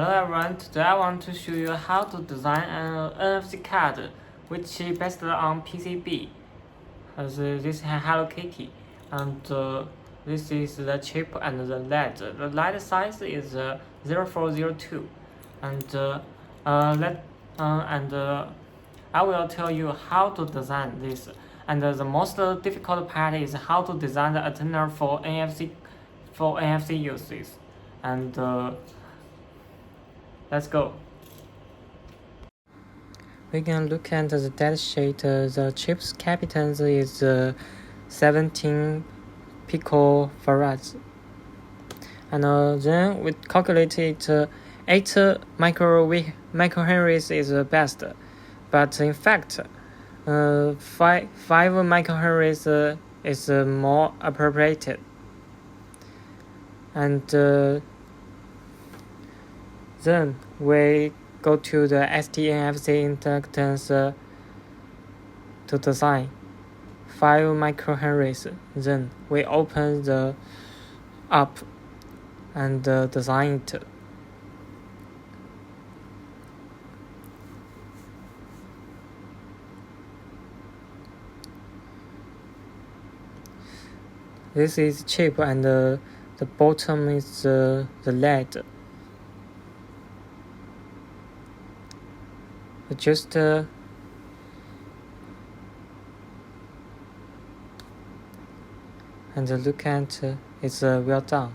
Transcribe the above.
Hello everyone, today I want to show you how to design an NFC card which is based on PCB. This is Hello Kitty, and this is the chip and the LED. The LED size is 0402, and I will tell you how to design this. And the most difficult part is how to design the antenna for NFC uses. And let's go. We can look at the data sheet. The chip's capacitance is 17 picofarads. And then we calculate it 8 microhenries is the best. But in fact, 5 microhenries is more appropriate. And then we go to the STNFC inductance to design 5 microhenries. Then we open the up and design it. This is chip and the bottom is the LED. Just and look at it's well done.